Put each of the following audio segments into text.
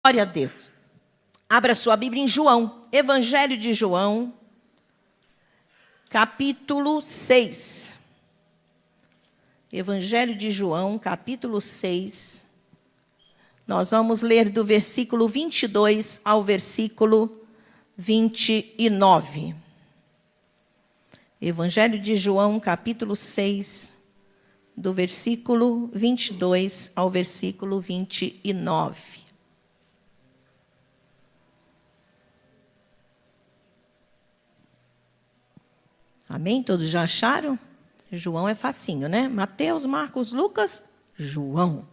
Glória a Deus. Abra sua Bíblia em João, Evangelho de João, capítulo 6. Evangelho de João, capítulo 6. Nós vamos ler do versículo 22 ao versículo 29. Evangelho de João, capítulo 6, do versículo 22 ao versículo 29. Amém? Todos já acharam? João é facinho, né? Mateus, Marcos, Lucas, João.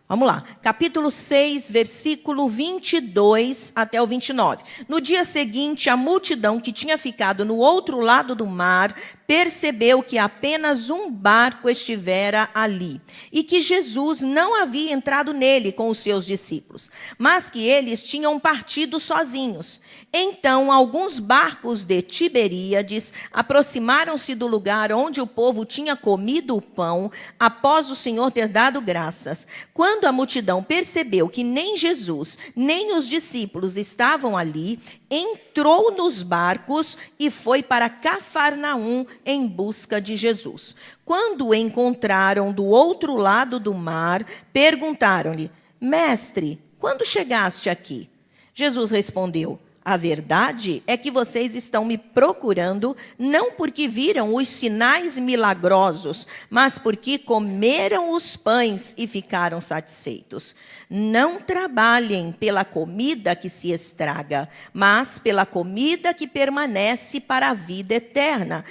Vamos lá. Capítulo 6, versículo 22 até o 29. No dia seguinte, a multidão que tinha ficado no outro lado do mar percebeu que apenas um barco estivera ali e que Jesus não havia entrado nele com os seus discípulos, mas que eles tinham partido sozinhos. Então, alguns barcos de Tiberíades aproximaram-se do lugar onde o povo tinha comido o pão após o Senhor ter dado graças. Quando a multidão percebeu que nem Jesus, nem os discípulos estavam ali, entrou nos barcos e foi para Cafarnaum em busca de Jesus. Quando o encontraram do outro lado do mar, perguntaram-lhe: Mestre, quando chegaste aqui? Jesus respondeu: a verdade é que vocês estão me procurando não porque viram os sinais milagrosos, mas porque comeram os pães e ficaram satisfeitos. Não trabalhem pela comida que se estraga, mas pela comida que permanece para a vida eterna,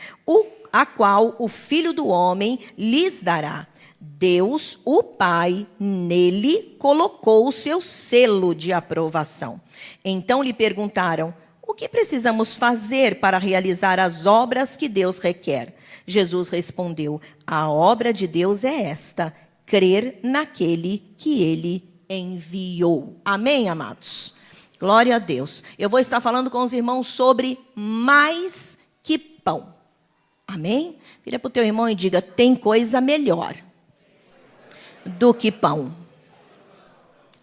a qual o Filho do Homem lhes dará. Deus, o Pai, nele colocou o seu selo de aprovação. Então lhe perguntaram: o que precisamos fazer para realizar as obras que Deus requer? Jesus respondeu: a obra de Deus é esta, crer naquele que ele enviou. Amém, amados? Glória a Deus. Eu vou estar falando com os irmãos sobre mais que pão. Amém? Vira para o teu irmão e diga: tem coisa melhor do que pão.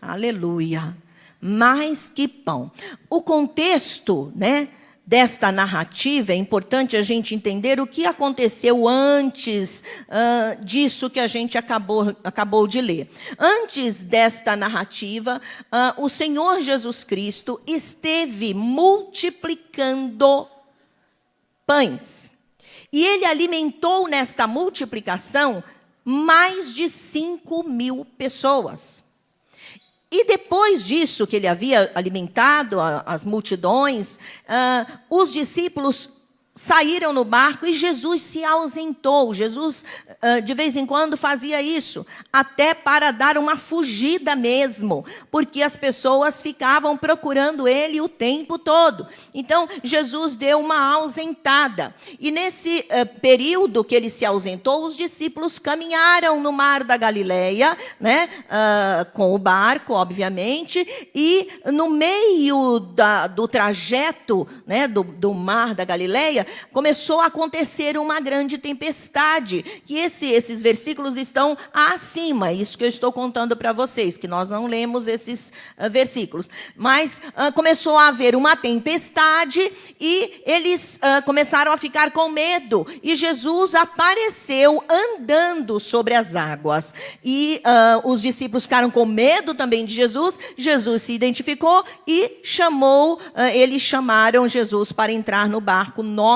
Aleluia. Mais que pão. O contexto, desta narrativa, é importante a gente entender o que aconteceu antes disso que a gente acabou de ler. Antes desta narrativa, o Senhor Jesus Cristo esteve multiplicando pães. E ele alimentou nesta multiplicação mais de 5.000 pessoas. E depois disso, que ele havia alimentado as multidões, os discípulos saíram no barco e Jesus se ausentou. Jesus, de vez em quando, fazia isso, até para dar uma fugida mesmo, porque as pessoas ficavam procurando ele o tempo todo. Então, Jesus deu uma ausentada. E nesse período que ele se ausentou, os discípulos caminharam no mar da Galileia, com o barco, obviamente, e no meio do trajeto, do mar da Galileia, começou a acontecer uma grande tempestade, que esses versículos estão acima, isso que eu estou contando para vocês, que nós não lemos esses versículos, mas começou a haver uma tempestade e eles começaram a ficar com medo, e Jesus apareceu andando sobre as águas, e os discípulos ficaram com medo também de Jesus. Jesus se identificou e eles chamaram Jesus para entrar no barco novamente.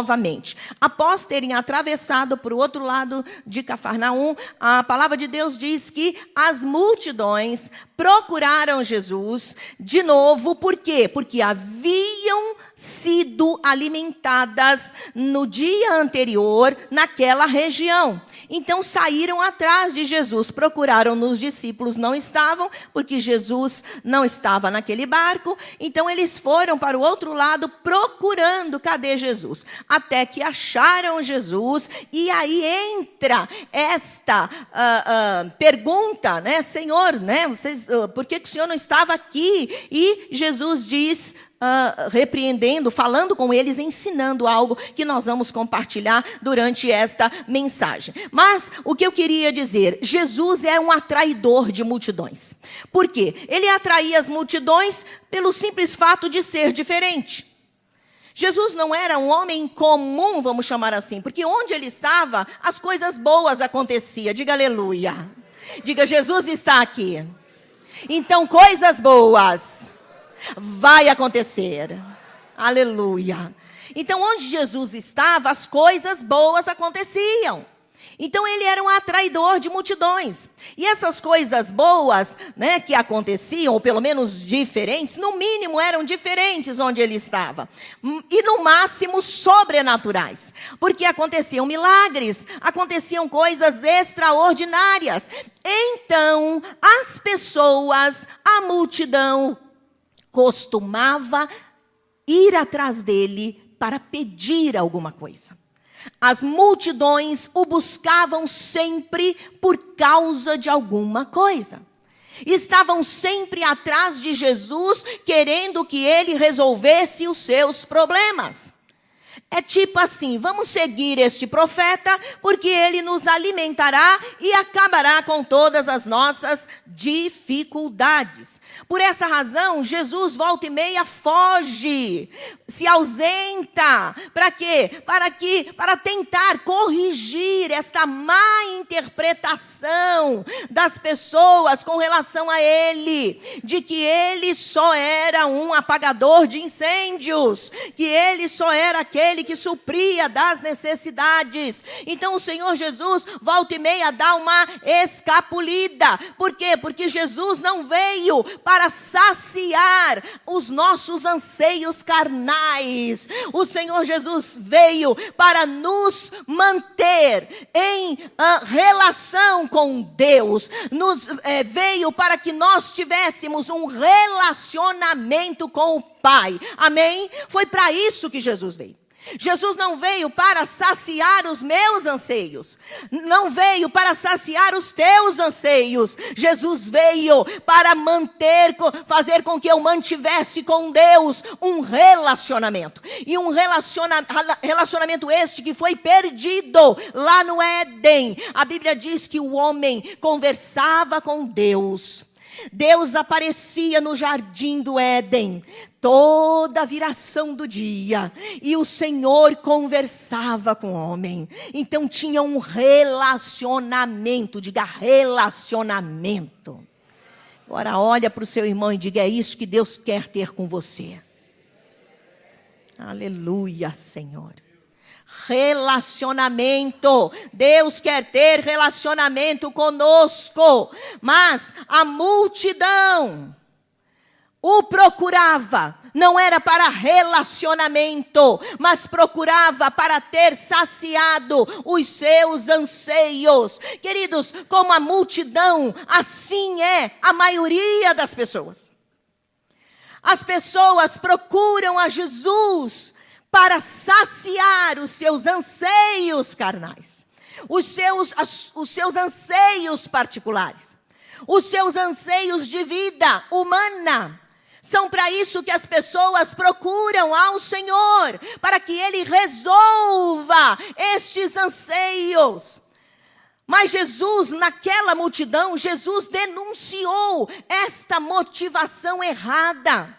Após terem atravessado para o outro lado de Cafarnaum, a palavra de Deus diz que as multidões procuraram Jesus de novo. Por quê? Porque haviam sido alimentadas no dia anterior naquela região. Então saíram atrás de Jesus, procuraram nos discípulos, não estavam, porque Jesus não estava naquele barco. Então eles foram para o outro lado procurando, cadê Jesus? Até que acharam Jesus, e aí entra esta pergunta, Senhor, por que o Senhor não estava aqui? E Jesus diz: repreendendo, falando com eles, ensinando algo que nós vamos compartilhar durante esta mensagem. Mas o que eu queria dizer, Jesus é um atraidor de multidões. Por quê? Ele atraía as multidões pelo simples fato de ser diferente. Jesus não era um homem comum, vamos chamar assim, porque onde ele estava, as coisas boas aconteciam. Diga aleluia. Diga, Jesus está aqui. Então, coisas boas vai acontecer. Aleluia. Então, onde Jesus estava, as coisas boas aconteciam. Então, ele era um atraidor de multidões. E essas coisas boas, né, que aconteciam, ou pelo menos diferentes, no mínimo eram diferentes onde ele estava. E no máximo sobrenaturais. Porque aconteciam milagres, aconteciam coisas extraordinárias. Então, as pessoas, a multidão, costumava ir atrás dele para pedir alguma coisa. As multidões o buscavam sempre por causa de alguma coisa. Estavam sempre atrás de Jesus, querendo que ele resolvesse os seus problemas. É tipo assim, vamos seguir este profeta, porque ele nos alimentará e acabará com todas as nossas dificuldades. Por essa razão, Jesus volta e meia foge, se ausenta. Para quê? Para tentar corrigir esta má interpretação das pessoas com relação a ele, de que ele só era um apagador de incêndios, que ele só era aquele que supria das necessidades. Então o Senhor Jesus volta e meia dá uma escapulida. Por quê? Porque Jesus não veio para saciar os nossos anseios carnais. O Senhor Jesus veio para nos manter em relação com Deus. Veio para que nós tivéssemos um relacionamento com o Pai. Amém? Foi para isso que Jesus veio. Jesus não veio para saciar os meus anseios, não veio para saciar os teus anseios. Jesus veio para fazer com que eu mantivesse com Deus um relacionamento. E um relacionamento este que foi perdido lá no Éden. A Bíblia diz que o homem conversava com Deus. Deus aparecia no jardim do Éden toda a viração do dia, e o Senhor conversava com o homem. Então tinha um relacionamento, diga relacionamento. Agora olha para o seu irmão e diga, é isso que Deus quer ter com você. Aleluia, Senhor. Relacionamento. Deus quer ter relacionamento conosco. Mas a multidão o procurava. Não era para relacionamento, mas procurava para ter saciado os seus anseios. Queridos, como a multidão, assim é a maioria das pessoas. As pessoas procuram a Jesus para saciar os seus anseios carnais, os seus anseios particulares, os seus anseios de vida humana. São para isso que as pessoas procuram ao Senhor, para que Ele resolva estes anseios. Mas Jesus, naquela multidão, Jesus denunciou esta motivação errada.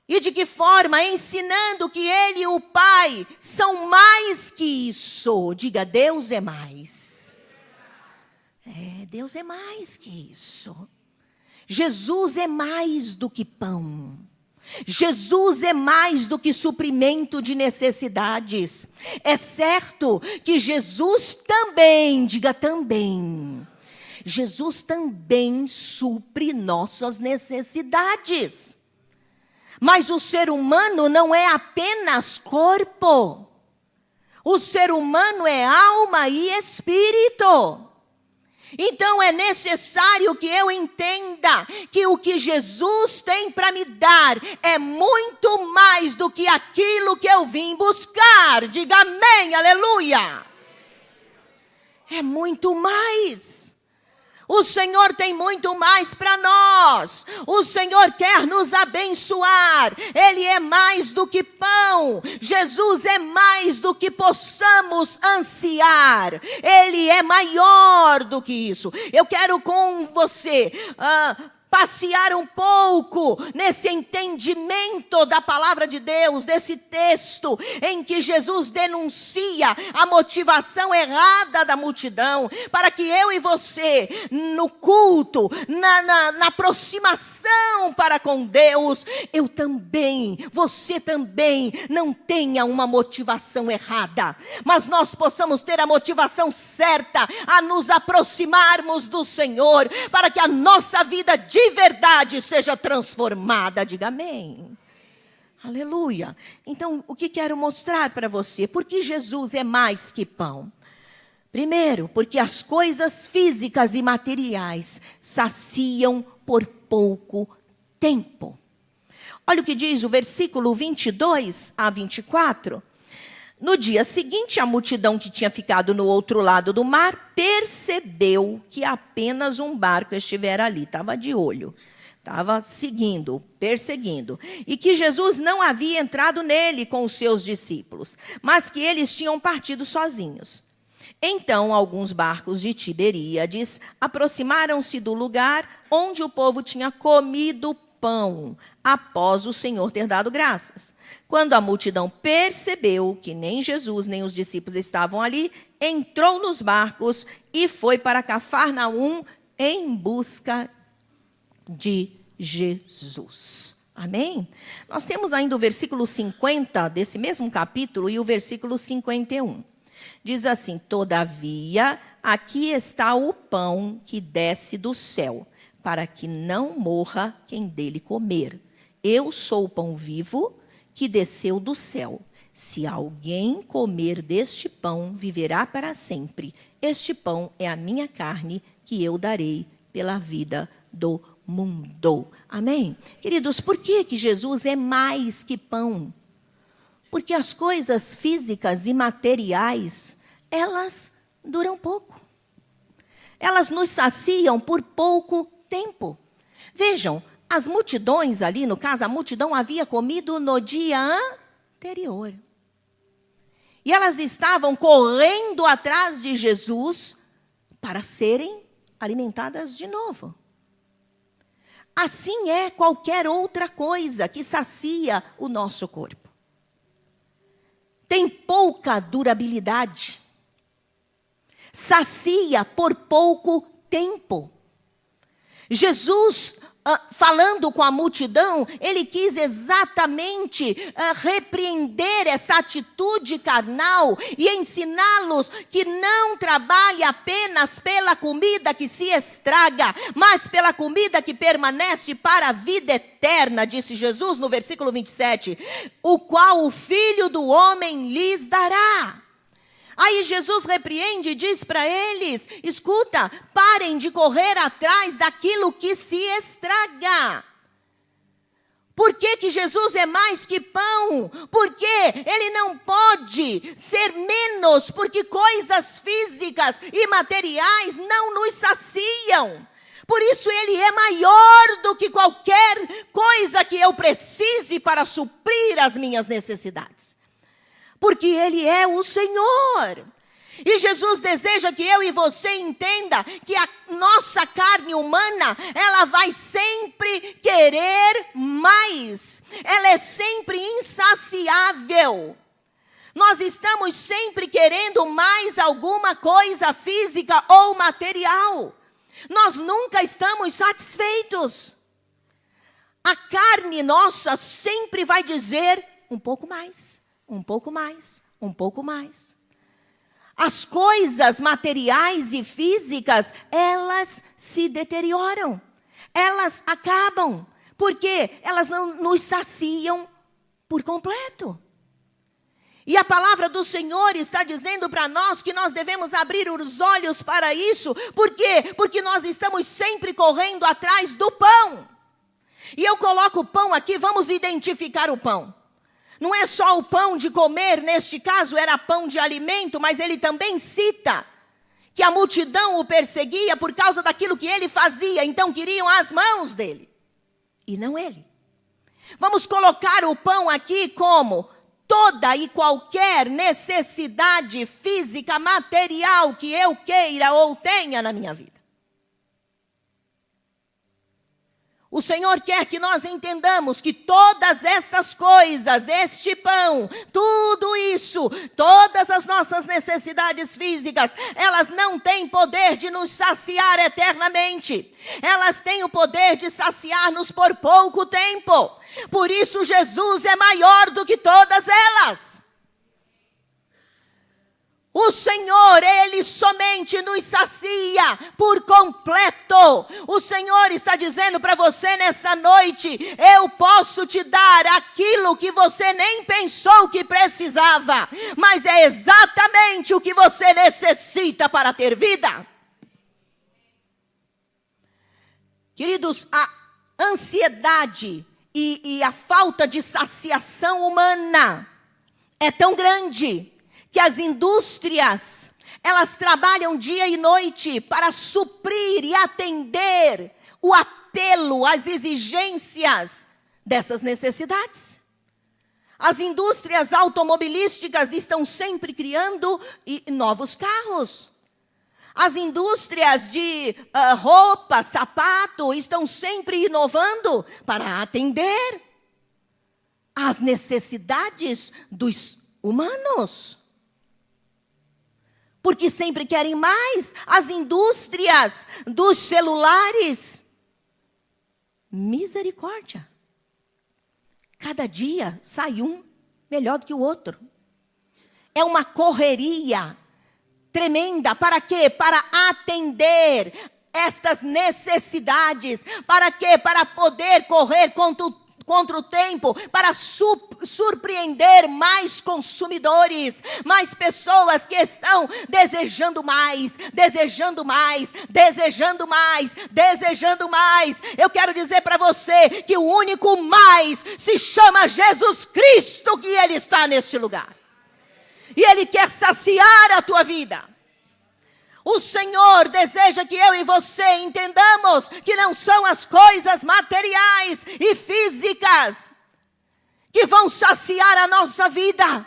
E de que forma? Ensinando que Ele e o Pai são mais que isso. Diga, Deus é mais. Deus é mais que isso. Jesus é mais do que pão. Jesus é mais do que suprimento de necessidades. É certo que Jesus também, diga também, Jesus também supre nossas necessidades. Mas o ser humano não é apenas corpo. O ser humano é alma e espírito. Então é necessário que eu entenda que o que Jesus tem para me dar é muito mais do que aquilo que eu vim buscar. Diga amém, aleluia. É muito mais. O Senhor tem muito mais para nós. O Senhor quer nos abençoar. Ele é mais do que pão. Jesus é mais do que possamos ansiar. Ele é maior do que isso. Eu quero com você passear um pouco nesse entendimento da palavra de Deus, desse texto em que Jesus denuncia a motivação errada da multidão, para que eu e você, no culto, na aproximação para com Deus, eu também, você também, não tenha uma motivação errada, mas nós possamos ter a motivação certa a nos aproximarmos do Senhor, para que a nossa vida de verdade seja transformada. Diga amém. Aleluia. Então, o que quero mostrar para você? Porque Jesus é mais que pão. Primeiro, porque as coisas físicas e materiais saciam por pouco tempo. Olha o que diz o versículo 22 a 24. No dia seguinte, a multidão que tinha ficado no outro lado do mar percebeu que apenas um barco estivera ali. Estava de olho, estava seguindo, perseguindo. E que Jesus não havia entrado nele com os seus discípulos, mas que eles tinham partido sozinhos. Então, alguns barcos de Tiberíades aproximaram-se do lugar onde o povo tinha comido pão, após o Senhor ter dado graças. Quando a multidão percebeu que nem Jesus nem os discípulos estavam ali, entrou nos barcos e foi para Cafarnaum em busca de Jesus. Amém? Nós temos ainda o versículo 50 desse mesmo capítulo e o versículo 51. Diz assim: todavia, aqui está o pão que desce do céu, para que não morra quem dele comer. Eu sou o pão vivo que desceu do céu. Se alguém comer deste pão, viverá para sempre. Este pão é a minha carne, que eu darei pela vida do mundo. Amém? Queridos, por que Jesus é mais que pão? Porque as coisas físicas e materiais, elas duram pouco. Elas nos saciam por pouco tempo. Vejam, as multidões ali, no caso, a multidão havia comido no dia anterior. E elas estavam correndo atrás de Jesus para serem alimentadas de novo. Assim é qualquer outra coisa que sacia o nosso corpo. Tem pouca durabilidade. Sacia por pouco tempo. Jesus, falando com a multidão, ele quis exatamente repreender essa atitude carnal e ensiná-los que não trabalhe apenas pela comida que se estraga, mas pela comida que permanece para a vida eterna, disse Jesus no versículo 27, o qual o Filho do Homem lhes dará. Aí Jesus repreende e diz para eles, escuta, parem de correr atrás daquilo que se estraga. Por que Jesus é mais que pão? Porque ele não pode ser menos, porque coisas físicas e materiais não nos saciam. Por isso ele é maior do que qualquer coisa que eu precise para suprir as minhas necessidades. Porque ele é o Senhor. E Jesus deseja que eu e você entenda que a nossa carne humana, ela vai sempre querer mais. Ela é sempre insaciável. Nós estamos sempre querendo mais alguma coisa física ou material. Nós nunca estamos satisfeitos. A carne nossa sempre vai dizer um pouco mais. Um pouco mais, um pouco mais. As coisas materiais e físicas, elas se deterioram. Elas acabam. Porque elas não nos saciam por completo. E a palavra do Senhor está dizendo para nós que nós devemos abrir os olhos para isso. Por quê? Porque nós estamos sempre correndo atrás do pão. E eu coloco o pão aqui, vamos identificar o pão. Não é só o pão de comer, neste caso era pão de alimento, mas ele também cita que a multidão o perseguia por causa daquilo que ele fazia, então queriam as mãos dele, e não ele. Vamos colocar o pão aqui como toda e qualquer necessidade física, material que eu queira ou tenha na minha vida. O Senhor quer que nós entendamos que todas estas coisas, este pão, tudo isso, todas as nossas necessidades físicas, elas não têm poder de nos saciar eternamente. Elas têm o poder de saciar-nos por pouco tempo. Por isso Jesus é maior do que todas elas. O Senhor, Ele somente nos sacia por completo. O Senhor está dizendo para você nesta noite: eu posso te dar aquilo que você nem pensou que precisava, mas é exatamente o que você necessita para ter vida. Queridos, a ansiedade e a falta de saciação humana é tão grande que as indústrias, elas trabalham dia e noite para suprir e atender o apelo, as exigências dessas necessidades. As indústrias automobilísticas estão sempre criando novos carros. As indústrias de roupa, sapato, estão sempre inovando para atender às necessidades dos humanos. Porque sempre querem mais. As indústrias dos celulares. Misericórdia. Cada dia sai um melhor do que o outro. É uma correria tremenda. Para quê? Para atender estas necessidades. Para quê? Para poder correr contra o tempo, para surpreender mais consumidores, mais pessoas que estão desejando mais, desejando mais, desejando mais, desejando mais. Eu quero dizer para você que o único mais se chama Jesus Cristo, que Ele está neste lugar. E Ele quer saciar a tua vida. O Senhor deseja que eu e você entendamos que não são as coisas materiais e físicas que vão saciar a nossa vida.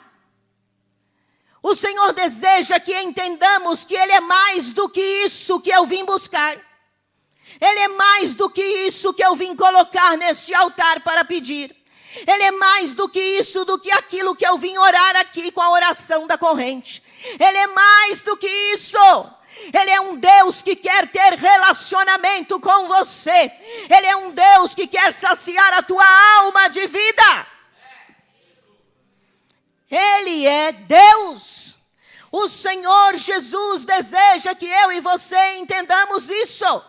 O Senhor deseja que entendamos que Ele é mais do que isso que eu vim buscar. Ele é mais do que isso que eu vim colocar neste altar para pedir. Ele é mais do que isso, do que aquilo que eu vim orar aqui com a oração da corrente. Ele é mais do que isso. Ele é um Deus que quer ter relacionamento com você. Ele é um Deus que quer saciar a tua alma de vida. Ele é Deus. O Senhor Jesus deseja que eu e você entendamos isso.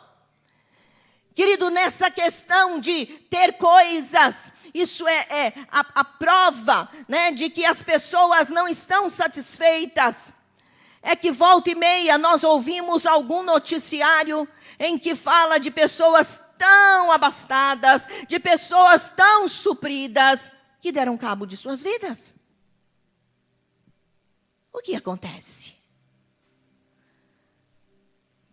Querido, nessa questão de ter coisas, isso é a prova, né, de que as pessoas não estão satisfeitas. É que volta e meia nós ouvimos algum noticiário em que fala de pessoas tão abastadas, de pessoas tão supridas, que deram cabo de suas vidas. O que acontece?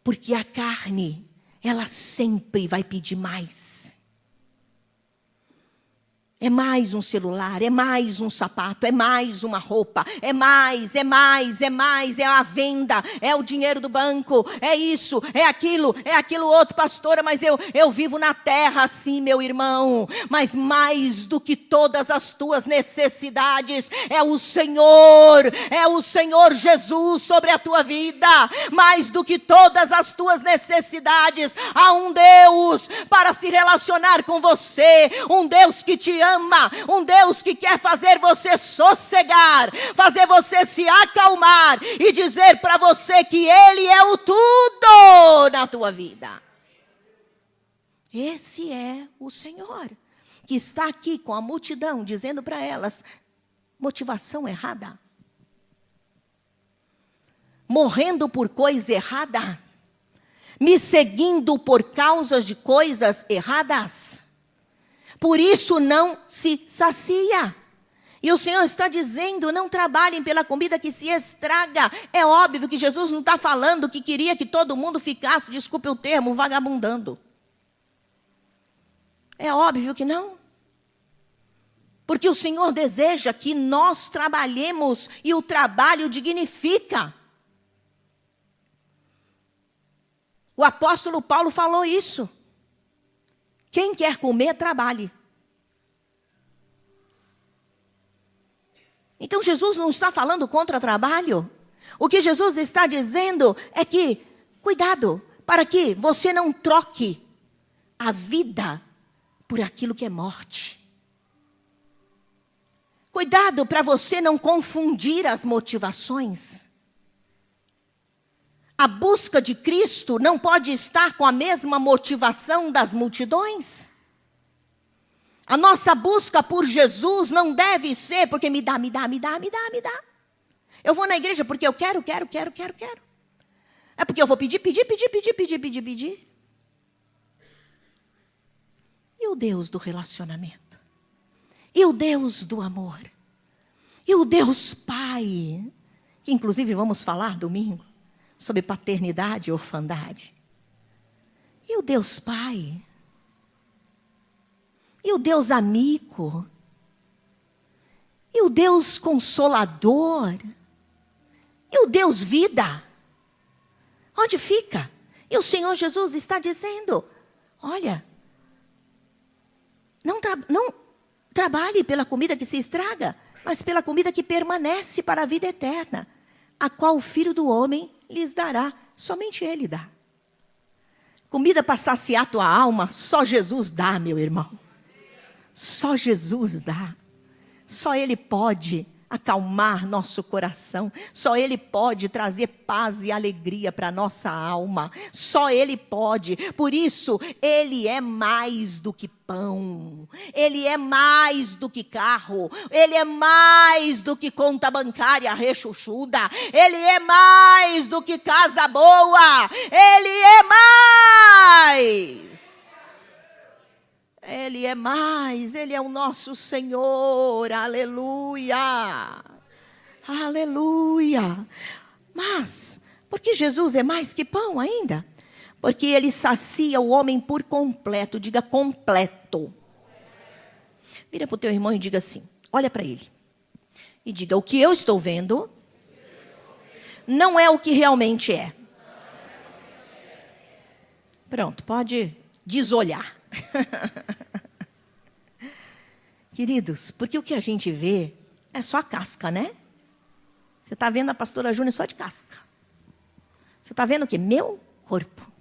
Porque a carne, ela sempre vai pedir mais. É mais um celular, é mais um sapato, é mais uma roupa, é mais, é mais, é mais, é a venda, é o dinheiro do banco, é isso, é aquilo outro, pastora, mas eu vivo na terra assim, meu irmão, mas mais do que todas as tuas necessidades, é o Senhor Jesus sobre a tua vida, mais do que todas as tuas necessidades, há um Deus para se relacionar com você, um Deus que te ama, um Deus que quer fazer você sossegar, fazer você se acalmar e dizer para você que Ele é o tudo na tua vida. Esse é o Senhor, que está aqui com a multidão, dizendo para elas, motivação errada, morrendo por coisa errada, me seguindo por causas de coisas erradas. Por isso não se sacia. E o Senhor está dizendo, não trabalhem pela comida que se estraga. É óbvio que Jesus não está falando que queria que todo mundo ficasse, desculpe o termo, vagabundando. É óbvio que não. Porque o Senhor deseja que nós trabalhemos e o trabalho dignifica. O apóstolo Paulo falou isso. Quem quer comer, trabalhe. Então Jesus não está falando contra trabalho. O que Jesus está dizendo é que, cuidado, para que você não troque a vida por aquilo que é morte. Cuidado para você não confundir as motivações. A busca de Cristo não pode estar com a mesma motivação das multidões. A nossa busca por Jesus não deve ser porque me dá. Eu vou na igreja porque eu quero. É porque eu vou pedir. E o Deus do relacionamento? E o Deus do amor? E o Deus Pai? Que inclusive vamos falar domingo sobre paternidade e orfandade. E o Deus Pai? E o Deus amigo? E o Deus consolador? E o Deus vida? Onde fica? E o Senhor Jesus está dizendo, olha, não trabalhe pela comida que se estraga, mas pela comida que permanece para a vida eterna, a qual o Filho do Homem lhes dará, somente Ele dá. Comida para saciar tua alma, só Jesus dá, meu irmão. Só Jesus dá. Só Ele pode acalmar nosso coração. Só Ele pode trazer paz e alegria para a nossa alma. Só Ele pode. Por isso, Ele é mais do que pão. Ele é mais do que carro. Ele é mais do que conta bancária rechuchuda. Ele é mais do que casa boa. Ele é mais. Ele é mais, Ele é o nosso Senhor, aleluia, aleluia. Mas, por que Jesus é mais que pão ainda? Porque Ele sacia o homem por completo, diga completo. Vira para o teu irmão e diga assim, olha para ele. E diga, o que eu estou vendo não é o que realmente é. Pronto, pode desolhar. Queridos, porque o que a gente vê é só a casca, né? Você está vendo a pastora Júnior só de casca. Você está vendo o quê? Meu corpo.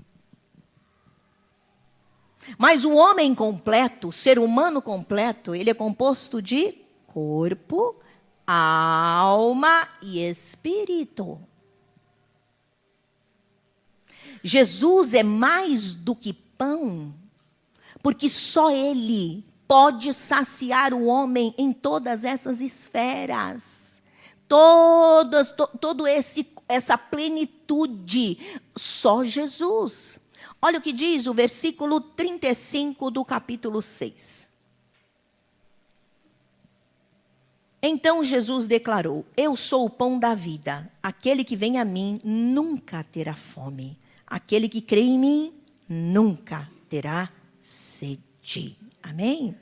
Mas o homem completo, o ser humano completo, ele é composto de corpo, alma e espírito. Jesus é mais do que pão. Porque só Ele pode saciar o homem em todas essas esferas. Essa plenitude, só Jesus. Olha o que diz o versículo 35 do capítulo 6. Então Jesus declarou, eu sou o pão da vida. Aquele que vem a mim nunca terá fome. Aquele que crê em mim nunca terá sede. Amém?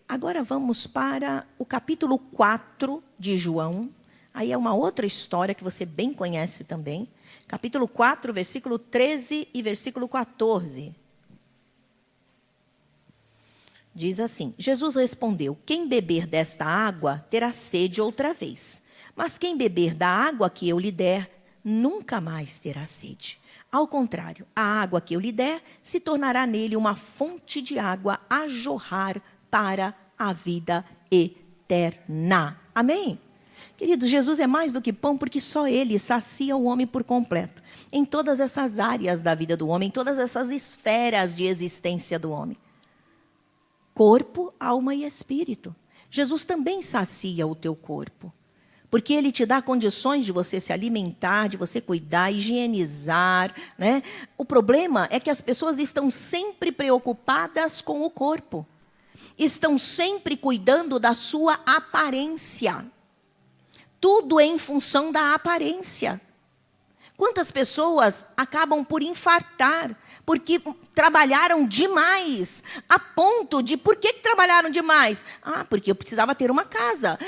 Agora vamos para o capítulo 4 de João. Aí é uma outra história que você bem conhece também. Capítulo 4, versículo 13 e versículo 14. Diz assim, Jesus respondeu, quem beber desta água terá sede outra vez. Mas quem beber da água que eu lhe der, nunca mais terá sede. Ao contrário, a água que eu lhe der se tornará nele uma fonte de água a jorrar para a vida eterna. Amém? Querido, Jesus é mais do que pão porque só Ele sacia o homem por completo. Em todas essas áreas da vida do homem, em todas essas esferas de existência do homem. Corpo, alma e espírito. Jesus também sacia o teu corpo. Porque Ele te dá condições de você se alimentar, de você cuidar, higienizar, né? O problema é que as pessoas estão sempre preocupadas com o corpo. estão sempre cuidando da sua aparência. Tudo é em função da aparência. Quantas pessoas acabam por infartar porque trabalharam demais, a ponto de, por que trabalharam demais? Porque eu precisava ter uma casa,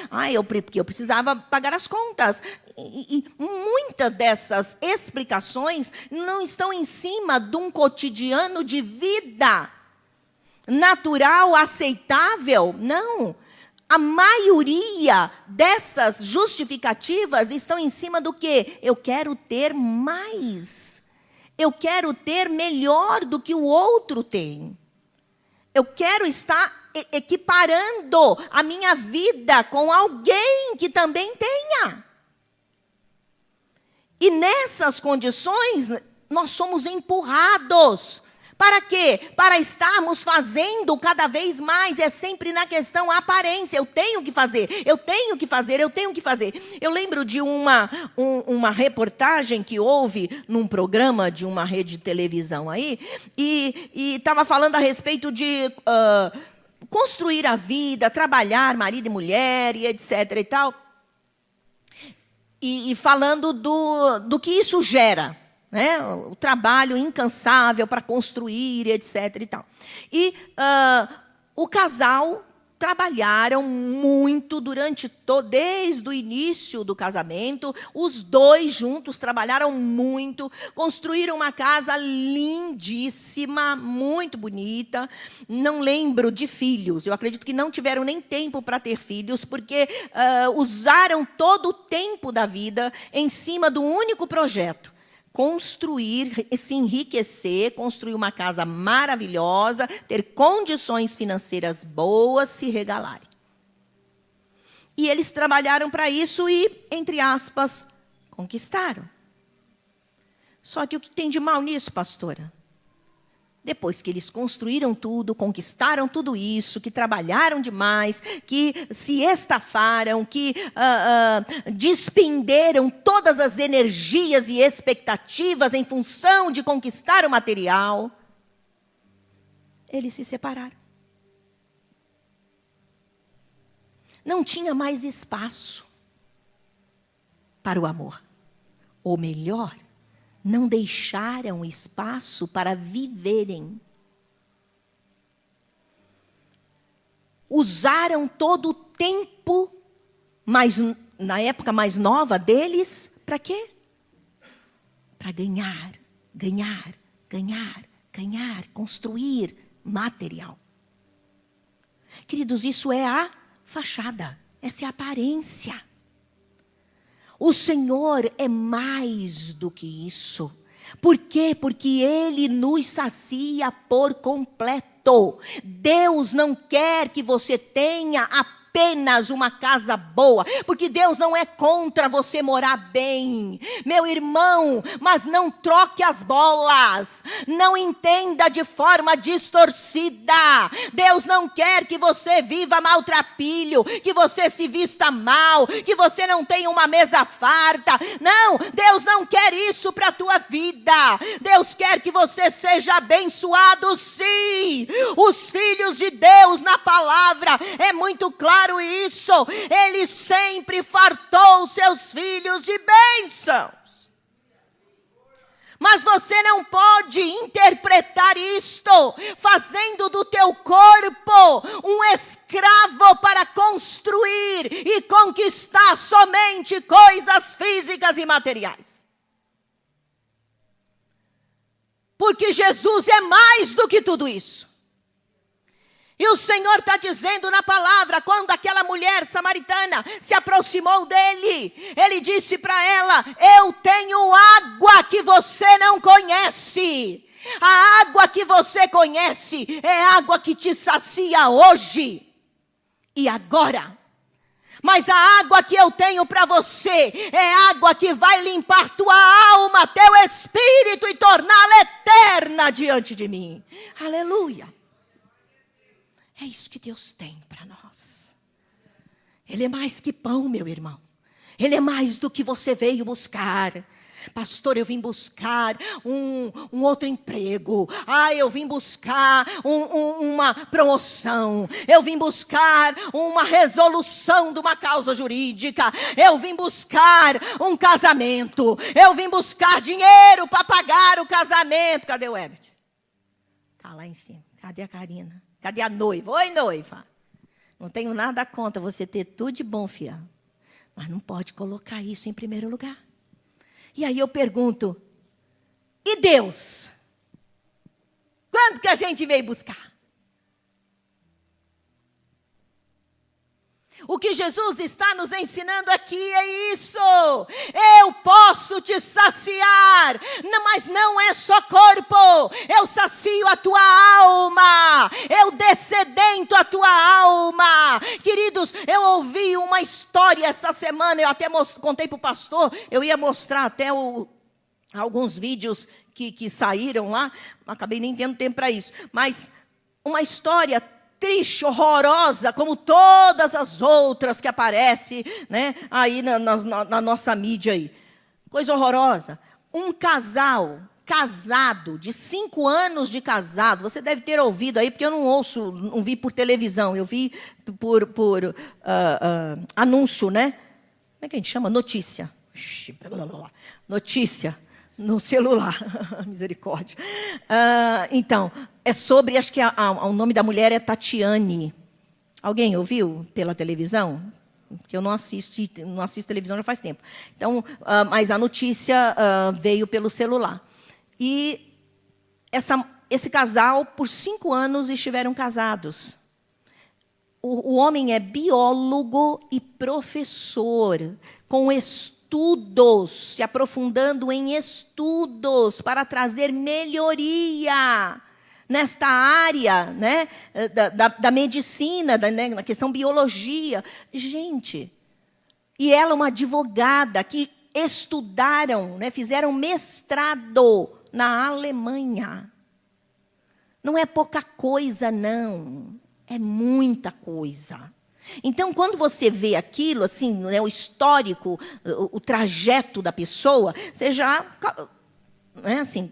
porque eu precisava pagar as contas. E muitas dessas explicações não estão em cima de um cotidiano de vida natural, aceitável, não. A maioria dessas justificativas estão em cima do quê? Eu quero ter mais. Eu quero ter melhor do que o outro tem. Eu quero estar equiparando a minha vida com alguém que também tenha. E nessas condições, nós somos empurrados. Para quê? Para estarmos fazendo cada vez mais. É sempre na questão aparência. Eu tenho que fazer, eu tenho que fazer, eu tenho que fazer. Eu lembro de uma reportagem que houve num programa de uma rede de televisão aí, e estava falando a respeito de construir a vida, trabalhar, marido e mulher, e etc. e tal. E falando do que isso gera. Né? O trabalho incansável para construir, etc. e tal. E o casal trabalharam muito desde o início do casamento. Os dois juntos trabalharam muito, construíram uma casa lindíssima, muito bonita. Não lembro de filhos. Eu acredito que não tiveram nem tempo para ter filhos, porque usaram todo o tempo da vida em cima do único projeto: construir, se enriquecer, construir uma casa maravilhosa, ter condições financeiras boas, se regalarem. E eles trabalharam para isso e, entre aspas, conquistaram. Só que o que tem de mal nisso, pastora? Depois que eles construíram tudo, conquistaram tudo isso, que trabalharam demais, que se estafaram, que despenderam todas as energias e expectativas em função de conquistar o material, eles se separaram. Não tinha mais espaço para o amor. Ou melhor, não deixaram espaço para viverem. Usaram todo o tempo, mas na época mais nova deles, para quê? Para ganhar, ganhar, ganhar, ganhar, construir material. Queridos, isso é a fachada, essa é a aparência. O Senhor é mais do que isso. Por quê? Porque Ele nos sacia por completo. Deus não quer que você tenha apenas uma casa boa, porque Deus não é contra você morar bem, meu irmão, mas não troque as bolas, não entenda de forma distorcida. Deus não quer que você viva maltrapilho, que você se vista mal, que você não tenha uma mesa farta. Não, Deus não quer isso para a tua vida. Deus quer que você seja abençoado, sim. Os filhos de Deus na palavra, é muito claro isso. Ele sempre fartou seus filhos de bênçãos. Mas você não pode interpretar isto fazendo do teu corpo um escravo para construir e conquistar somente coisas físicas e materiais. Porque Jesus é mais do que tudo isso. E o Senhor está dizendo na palavra, quando aquela mulher samaritana se aproximou dele, Ele disse para ela: eu tenho água que você não conhece. A água que você conhece é água que te sacia hoje e agora. Mas a água que eu tenho para você é água que vai limpar tua alma, teu espírito e torná-la eterna diante de mim. Aleluia. É isso que Deus tem para nós. Ele é mais que pão, meu irmão. Ele é mais do que você veio buscar. Pastor, eu vim buscar um outro emprego. Eu vim buscar uma promoção. Eu vim buscar uma resolução de uma causa jurídica. Eu vim buscar um casamento. Eu vim buscar dinheiro para pagar o casamento. Cadê o Herbert? Está lá em cima. Cadê a Karina? Cadê a noiva? Oi, noiva. Não tenho nada contra você ter tudo de bom, fiel. Mas não pode colocar isso em primeiro lugar. E aí eu pergunto, e Deus? Quando que a gente veio buscar? O que Jesus está nos ensinando aqui é isso. Eu posso te saciar, mas não é só corpo. Eu sacio a tua alma. Eu descedento a tua alma. Queridos, eu ouvi uma história essa semana. Eu até contei para o pastor. Eu ia mostrar até alguns vídeos que saíram lá. Acabei nem tendo tempo para isso. Mas uma história triste, horrorosa, como todas as outras que aparecem, né, aí na nossa mídia aí. Coisa horrorosa. Um casal casado, de 5 anos de casado, você deve ter ouvido aí, porque eu não vi por televisão, eu vi por anúncio, né? Como é que a gente chama? Notícia. Notícia no celular. Misericórdia. Então, é sobre, acho que o nome da mulher é Tatiane. Alguém ouviu pela televisão? Porque eu não assisto televisão já faz tempo. Então, mas a notícia veio pelo celular. E esse casal, por 5 anos, estiveram casados. O homem é biólogo e professor, com estudos, se aprofundando em estudos para trazer melhoria nesta área, né, da medicina, né, na questão biologia. Gente, e ela uma advogada que estudaram, né, fizeram mestrado na Alemanha. Não é pouca coisa, não. É muita coisa. Então, quando você vê aquilo, assim, né, o histórico, o trajeto da pessoa, você já, né, assim,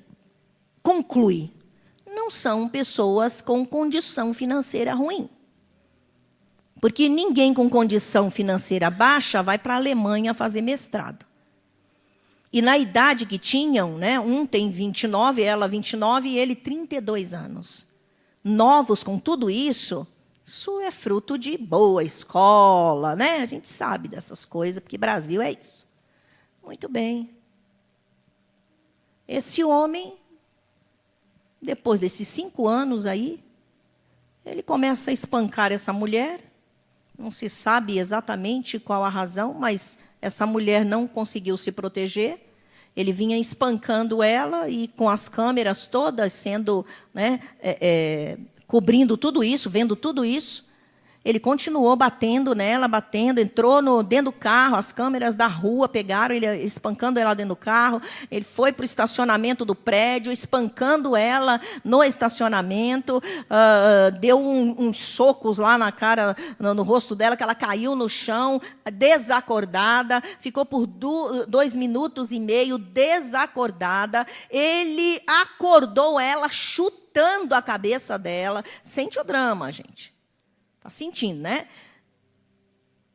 conclui. Não são pessoas com condição financeira ruim. Porque ninguém com condição financeira baixa vai para a Alemanha fazer mestrado. E na idade que tinham, né, um tem 29, ela 29 e ele 32 anos. Novos com tudo isso é fruto de boa escola, né? A gente sabe dessas coisas, porque Brasil é isso. Muito bem. Esse homem, depois desses 5 anos aí, ele começa a espancar essa mulher. Não se sabe exatamente qual a razão, mas essa mulher não conseguiu se proteger. Ele vinha espancando ela e com as câmeras todas sendo, né, cobrindo tudo isso, vendo tudo isso. Ele continuou batendo nela, entrou dentro do carro, as câmeras da rua pegaram ele espancando ela dentro do carro. Ele foi para o estacionamento do prédio, espancando ela no estacionamento, deu uns socos lá na cara, no rosto dela, que ela caiu no chão, desacordada, ficou por 2 minutos e meio desacordada. Ele acordou ela chutando a cabeça dela. Sente o drama, gente. Está sentindo, né?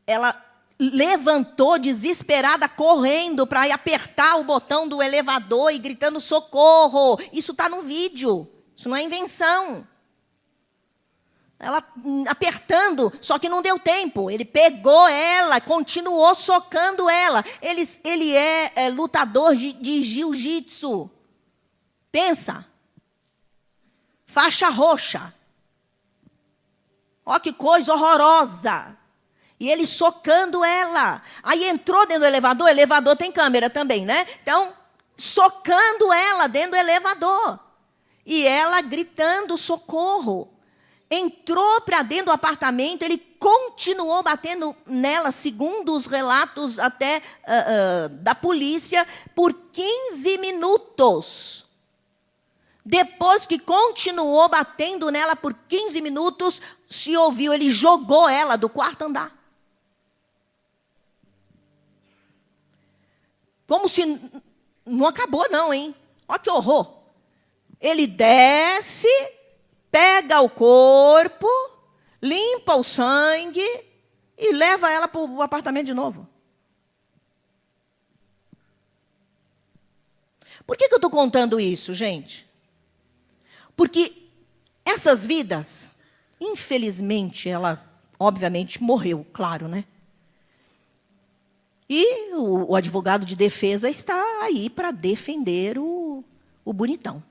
Ela levantou desesperada, correndo para ir apertar o botão do elevador e gritando socorro. Isso está no vídeo. Isso não é invenção. Ela apertando, só que não deu tempo. Ele pegou ela, continuou socando ela. Ele é lutador de jiu-jitsu. Pensa. Faixa roxa. Ó, que coisa horrorosa. E ele socando ela. Aí entrou dentro do elevador, o elevador tem câmera também, né? Então, socando ela dentro do elevador. E ela gritando socorro. Entrou para dentro do apartamento, ele continuou batendo nela, segundo os relatos até da polícia, por 15 minutos. Depois que continuou batendo nela por 15 minutos, se ouviu, ele jogou ela do 4º andar. Como se não acabou não, hein? Olha que horror. Ele desce, pega o corpo, limpa o sangue e leva ela para o apartamento de novo. Por que eu estou contando isso, gente? Porque essas vidas, infelizmente, ela obviamente morreu, claro, né? E o advogado de defesa está aí para defender o bonitão.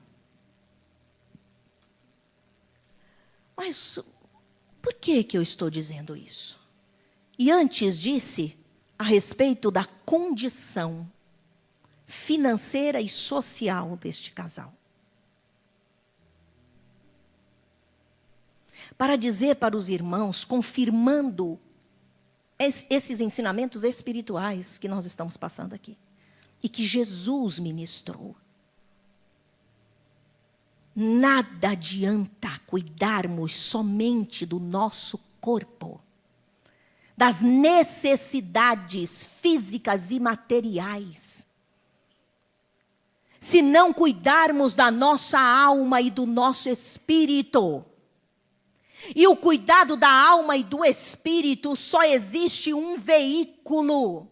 Mas por que eu estou dizendo isso? E antes disse a respeito da condição financeira e social deste casal. Para dizer para os irmãos, confirmando esses ensinamentos espirituais que nós estamos passando aqui. E que Jesus ministrou. Nada adianta cuidarmos somente do nosso corpo, das necessidades físicas e materiais, se não cuidarmos da nossa alma e do nosso espírito. E o cuidado da alma e do espírito só existe um veículo,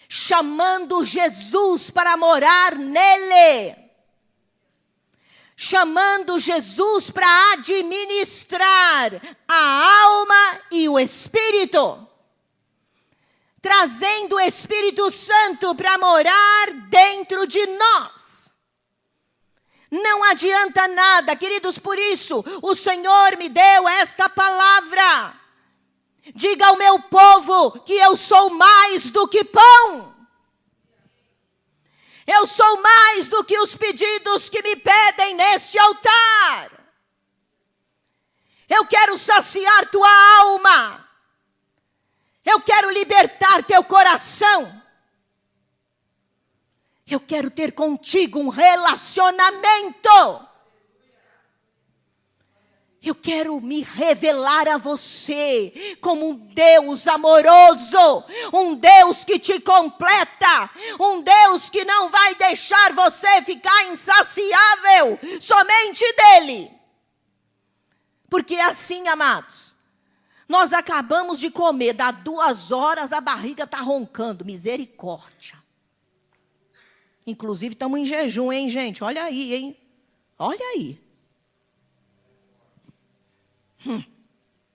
chamando Jesus para morar nele. Chamando Jesus para administrar a alma e o espírito. Trazendo o Espírito Santo para morar dentro de nós. Não adianta nada, queridos, por isso o Senhor me deu esta palavra. Diga ao meu povo que eu sou mais do que pão. Eu sou mais do que os pedidos que me pedem neste altar. Eu quero saciar tua alma. Eu quero libertar teu coração. Eu quero ter contigo um relacionamento. Eu quero me revelar a você como um Deus amoroso, um Deus que te completa, um Deus que não vai deixar você ficar insaciável somente dele. Porque assim, amados, nós acabamos de comer, dá 2 horas a barriga está roncando, misericórdia. Inclusive estamos em jejum, hein, gente? Olha aí, hein? Olha aí.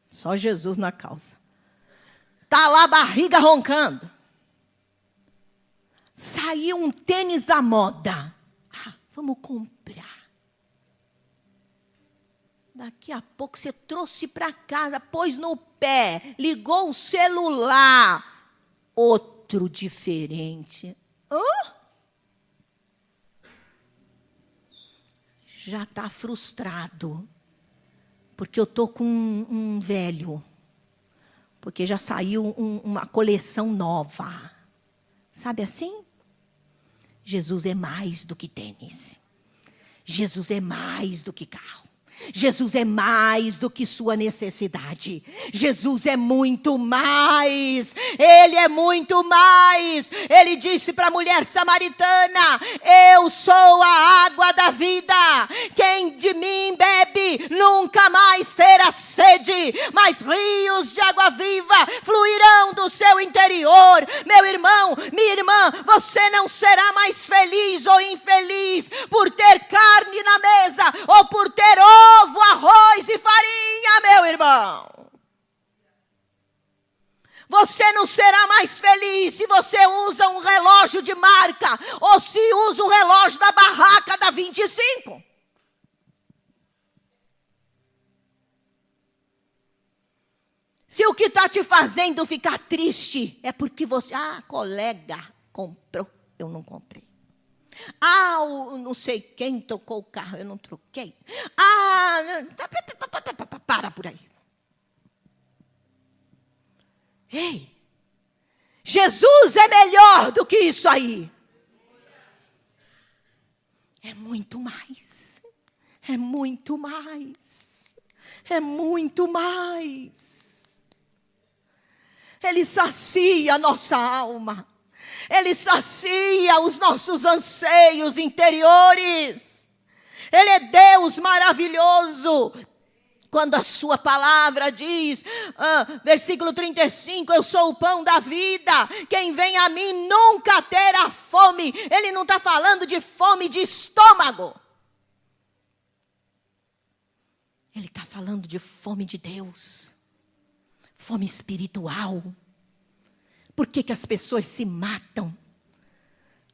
Só Jesus na causa. Tá lá a barriga roncando. Saiu um tênis da moda. Vamos comprar. Daqui a pouco você trouxe para casa, pôs no pé, ligou o celular. Outro diferente. Já está frustrado. Porque eu estou com um velho. Porque já saiu uma coleção nova. Sabe assim? Jesus é mais do que tênis. Jesus é mais do que carro. Jesus é mais do que sua necessidade. Jesus é muito mais. Ele é muito mais. Ele disse para a mulher samaritana: eu sou a água da vida. Quem de mim bebe nunca mais terá sede, mas rios de água viva fluirão do seu interior. Meu irmão, minha irmã, você não será mais feliz ou infeliz por ter carne na mesa ou por ter ovo, arroz e farinha, meu irmão. Você não será mais feliz se você usa um relógio de marca ou se usa um relógio da barraca da 25. Se o que está te fazendo ficar triste é porque você, colega comprou, eu não comprei. Não sei quem trocou o carro, eu não troquei. Para por aí. Ei, Jesus é melhor do que isso aí. É muito mais. É muito mais. É muito mais. Ele sacia a nossa alma. Ele sacia os nossos anseios interiores. Ele é Deus maravilhoso. Quando a sua palavra diz, versículo 35, eu sou o pão da vida, quem vem a mim nunca terá fome. Ele não está falando de fome de estômago. Ele está falando de fome de Deus, fome espiritual. Por que as pessoas se matam?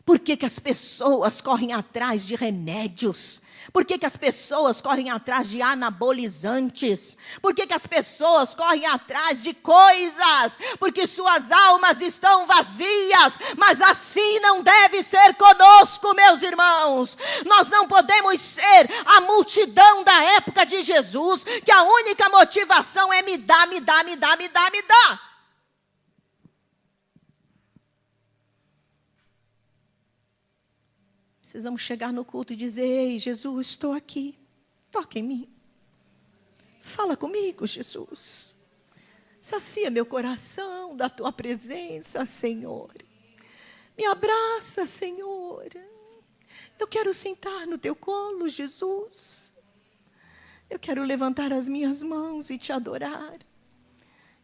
Por que as pessoas correm atrás de remédios? Por que as pessoas correm atrás de anabolizantes? Por que as pessoas correm atrás de coisas? Porque suas almas estão vazias. Mas assim não deve ser conosco, meus irmãos. Nós não podemos ser a multidão da época de Jesus, que a única motivação é me dá, me dá, me dá, me dá, me dá. Precisamos chegar no culto e dizer, ei, Jesus, estou aqui, toca em mim. Fala comigo, Jesus. Sacia meu coração da tua presença, Senhor. Me abraça, Senhor. Eu quero sentar no teu colo, Jesus. Eu quero levantar as minhas mãos e te adorar.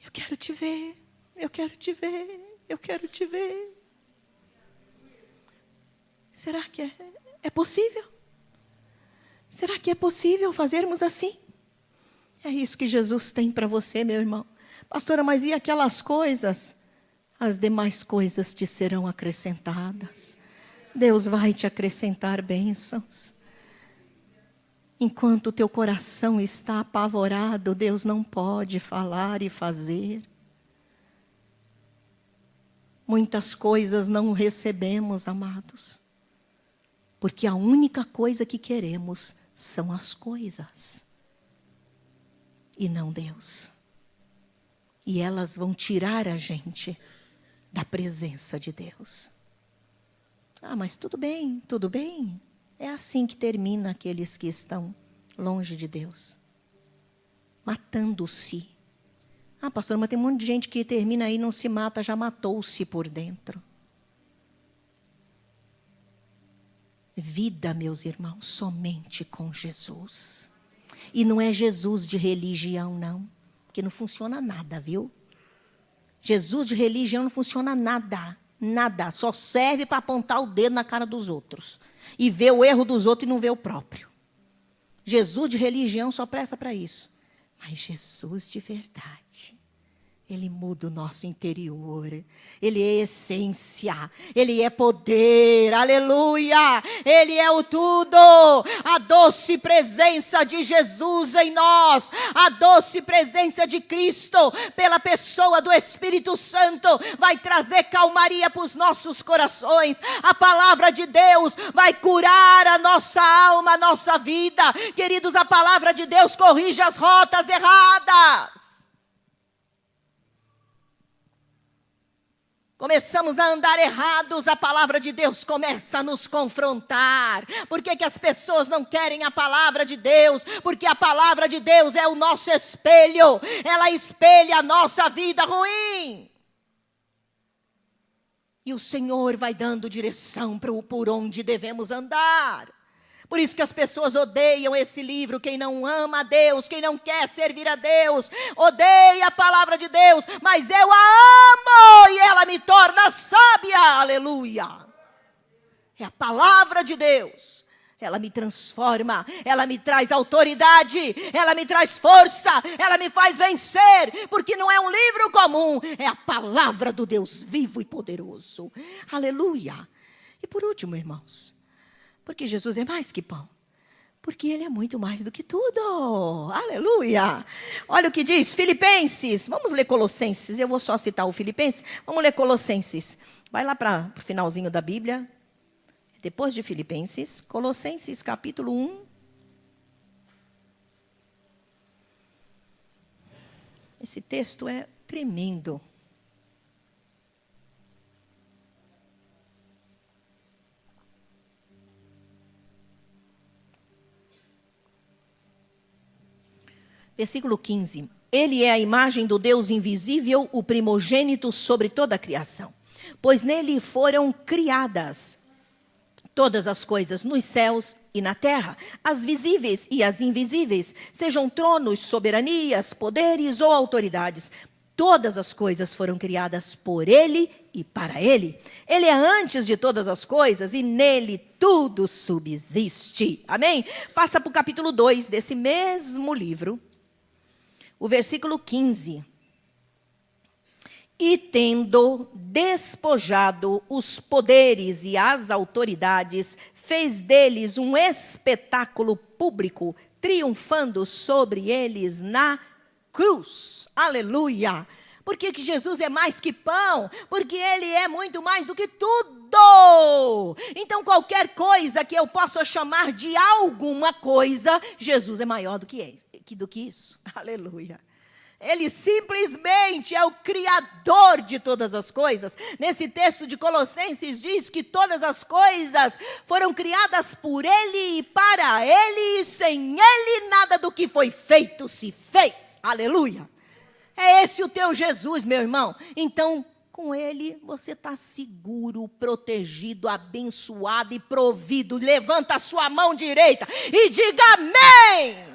Eu quero te ver, eu quero te ver, eu quero te ver. Será que é possível? Será que é possível fazermos assim? É isso que Jesus tem para você, meu irmão. Pastora, mas e aquelas coisas? As demais coisas te serão acrescentadas. Deus vai te acrescentar bênçãos. Enquanto o teu coração está apavorado, Deus não pode falar e fazer. Muitas coisas não recebemos, amados. Porque a única coisa que queremos são as coisas. E não Deus. E elas vão tirar a gente da presença de Deus. Ah, mas tudo bem, tudo bem. É assim que termina aqueles que estão longe de Deus. Matando-se. Ah, pastor, mas tem um monte de gente que termina aí e não se mata, já matou-se por dentro. Vida, meus irmãos, somente com Jesus. E não é Jesus de religião, não. Porque não funciona nada, viu? Jesus de religião não funciona nada. Nada. Só serve para apontar o dedo na cara dos outros. E ver o erro dos outros e não ver o próprio. Jesus de religião só presta para isso. Mas Jesus de verdade, Ele muda o nosso interior. Ele é essência. Ele é poder. Aleluia. Ele é o tudo. A doce presença de Jesus em nós. A doce presença de Cristo pela pessoa do Espírito Santo vai trazer calmaria para os nossos corações. A palavra de Deus vai curar a nossa alma, a nossa vida. Queridos, a palavra de Deus corrige as rotas erradas. Começamos a andar errados, a palavra de Deus começa a nos confrontar. Por que as pessoas não querem a palavra de Deus? Porque a palavra de Deus é o nosso espelho. Ela espelha a nossa vida ruim. E o Senhor vai dando direção por onde devemos andar. Por isso que as pessoas odeiam esse livro. Quem não ama a Deus, quem não quer servir a Deus, odeia a palavra de Deus. Mas eu a amo e ela me torna sábia. Aleluia. É a palavra de Deus. Ela me transforma, ela me traz autoridade, ela me traz força, ela me faz vencer. Porque não é um livro comum, é a palavra do Deus vivo e poderoso. Aleluia. E por último, irmãos, porque Jesus é mais que pão. Porque Ele é muito mais do que tudo. Aleluia. Olha o que diz Filipenses. Vamos ler Colossenses. Eu vou só citar o Filipenses. Vamos ler Colossenses. Vai lá para o finalzinho da Bíblia. Depois de Filipenses. Colossenses capítulo 1. Esse texto é tremendo. Versículo 15. Ele é a imagem do Deus invisível, o primogênito sobre toda a criação. Pois nele foram criadas todas as coisas nos céus e na terra, as visíveis e as invisíveis, sejam tronos, soberanias, poderes ou autoridades. Todas as coisas foram criadas por ele e para ele. Ele é antes de todas as coisas e nele tudo subsiste. Amém? Passa para o capítulo 2 desse mesmo livro, o versículo 15. E tendo despojado os poderes e as autoridades, fez deles um espetáculo público, triunfando sobre eles na cruz. Aleluia! Por que Jesus é mais que pão? Porque Ele é muito mais do que tudo. Então, qualquer coisa que eu possa chamar de alguma coisa, Jesus é maior do que isso. Aleluia! Ele simplesmente é o Criador de todas as coisas. Nesse texto de Colossenses diz que todas as coisas foram criadas por Ele e para Ele, e sem Ele nada do que foi feito se fez. Aleluia! É esse o teu Jesus, meu irmão. Então, com Ele você está seguro, protegido, abençoado e provido. Levanta a sua mão direita e diga amém!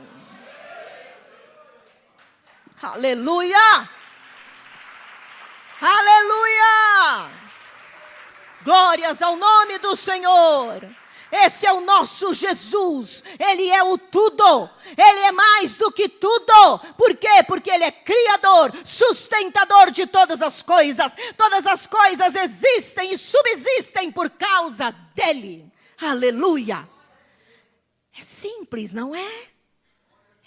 Aleluia! Aleluia! Glórias ao nome do Senhor. Esse é o nosso Jesus. Ele é o tudo. Ele é mais do que tudo. Por quê? Porque Ele é Criador, sustentador de todas as coisas. Todas as coisas existem e subsistem por causa dEle. Aleluia! É simples, não é?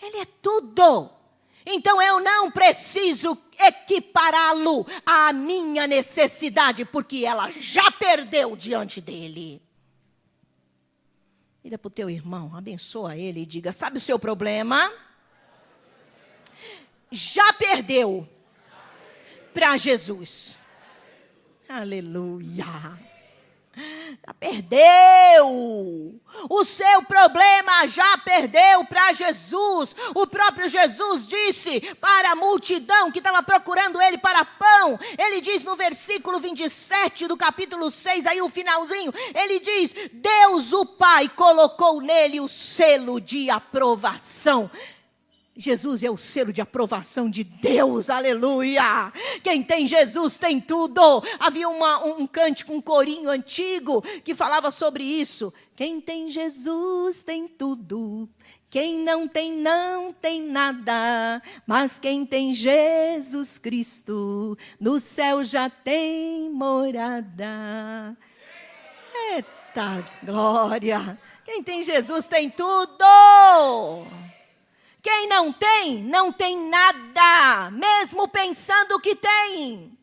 Ele é tudo. Então eu não preciso equipará-lo à minha necessidade, porque ela já perdeu diante dele. Vira para o teu irmão, abençoa ele e diga, sabe o seu problema? Já perdeu para Jesus. Aleluia. Já perdeu. O seu problema já perdeu para Jesus. O próprio Jesus disse para a multidão que estava procurando Ele para pão. Ele diz no versículo 27 do capítulo 6, aí o finalzinho. Ele diz, Deus o Pai colocou nele o selo de aprovação. Jesus é o selo de aprovação de Deus, aleluia. Quem tem Jesus tem tudo. Havia um cântico, um corinho antigo que falava sobre isso. Quem tem Jesus tem tudo. Quem não tem nada. Mas quem tem Jesus Cristo, no céu já tem morada. Eita glória. Quem tem Jesus tem tudo. Quem não tem nada, mesmo pensando que tem.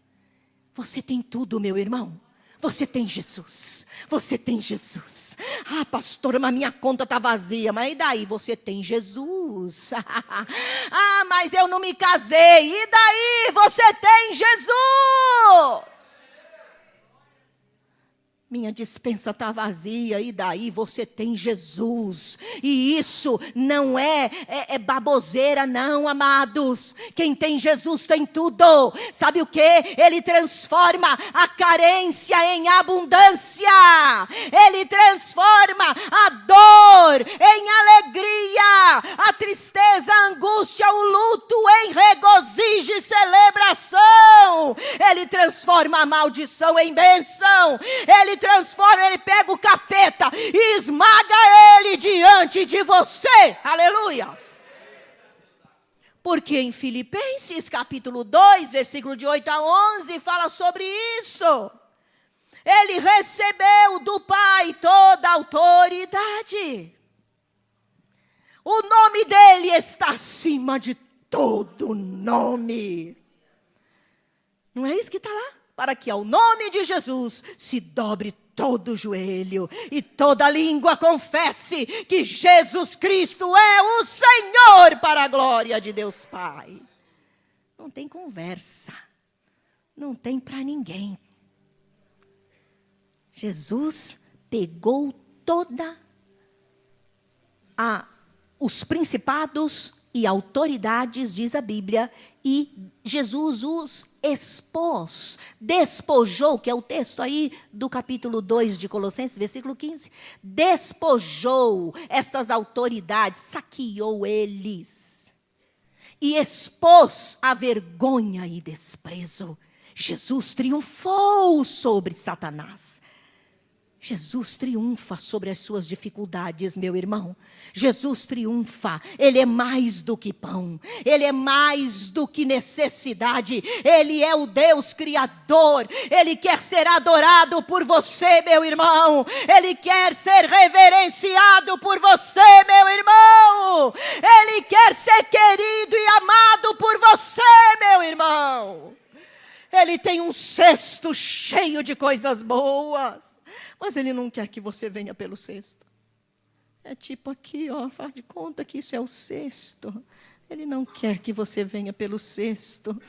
Você tem tudo, meu irmão. Você tem Jesus. Você tem Jesus. Ah, pastora, mas minha conta está vazia. Mas e daí? Você tem Jesus. Ah, mas eu não me casei. E daí? Você tem Jesus. Minha despensa está vazia, e daí você tem Jesus. E isso não é baboseira não, amados. Quem tem Jesus tem tudo. Sabe o que? Ele transforma a carência em abundância. Ele transforma a dor em alegria. A tristeza, a angústia, o luto em regozijo e celebração. Ele transforma a maldição em bênção. Ele transforma, ele pega o capeta e esmaga ele diante de você. Aleluia. Porque em Filipenses capítulo 2, versículo de 8 a 11, fala sobre isso. Ele recebeu do Pai toda a autoridade. O nome dele está acima de todo nome. Não é isso que está lá? Para que ao nome de Jesus se dobre todo o joelho e toda língua confesse que Jesus Cristo é o Senhor, para a glória de Deus Pai. Não tem conversa, não tem para ninguém. Jesus pegou toda os principados, e autoridades, diz a Bíblia, e Jesus os expôs, despojou, que é o texto aí do capítulo 2 de Colossenses, versículo 15, despojou essas autoridades, saqueou eles, e expôs a vergonha e desprezo. Jesus triunfou sobre Satanás. Jesus triunfa sobre as suas dificuldades, meu irmão. Jesus triunfa. Ele é mais do que pão. Ele é mais do que necessidade. Ele é o Deus Criador. Ele quer ser adorado por você, meu irmão. Ele quer ser reverenciado por você, meu irmão. Ele quer ser querido e amado por você, meu irmão. Ele tem um cesto cheio de coisas boas. Mas Ele não quer que você venha pelo cesto. É tipo aqui, ó, faz de conta que isso é o cesto. Ele não quer que você venha pelo cesto.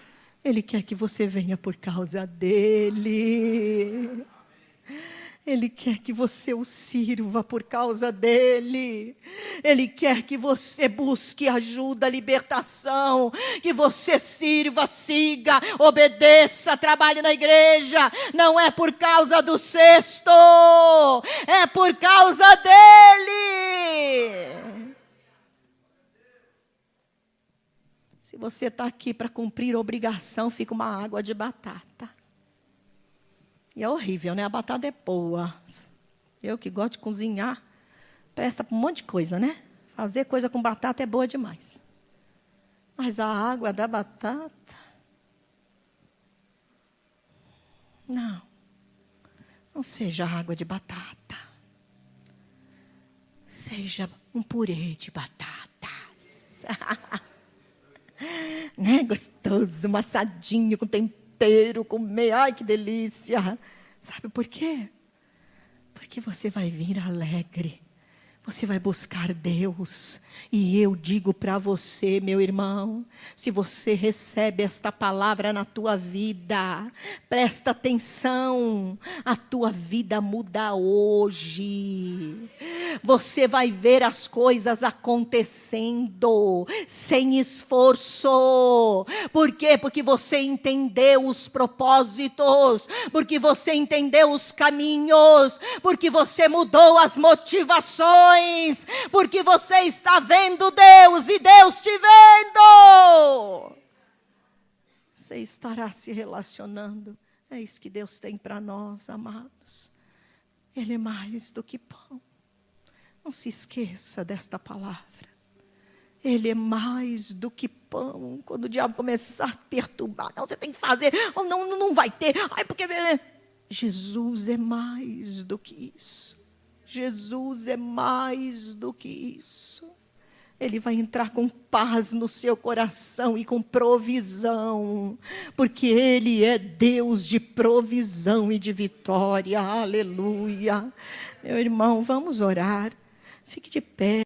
Ele quer que você venha por causa dEle. Ele quer que você o sirva por causa dEle. Ele quer que você busque ajuda, libertação. Que você sirva, siga, obedeça, trabalhe na igreja. Não é por causa do cesto. É por causa dEle. Se você está aqui para cumprir obrigação, fica uma água de batata. E é horrível, né? A batata é boa. Eu que gosto de cozinhar, presta para um monte de coisa, né? Fazer coisa com batata é boa demais. Mas a água da batata... Não seja água de batata. Seja um purê de batatas. Né? Gostoso, massadinho, com tempero, comer. Ai, que delícia. Sabe por quê? Porque você vai vir alegre. Você vai buscar Deus. E eu digo para você, meu irmão, se você recebe esta palavra na tua vida, presta atenção, a tua vida muda hoje. Você vai ver as coisas acontecendo sem esforço. Por quê? Porque você entendeu os propósitos, porque você entendeu os caminhos, porque você mudou as motivações, porque você está vendo Deus e Deus te vendo. Você estará se relacionando. É isso que Deus tem para nós, amados. Ele é mais do que pão. Não se esqueça desta palavra. Ele é mais do que pão. Quando o diabo começar a perturbar, não, você tem que fazer, ou não vai ter. Ai, porque Jesus é mais do que isso. Jesus é mais do que isso. Ele vai entrar com paz no seu coração e com provisão, porque Ele é Deus de provisão e de vitória. Aleluia. Meu irmão, vamos orar. Fique de pé.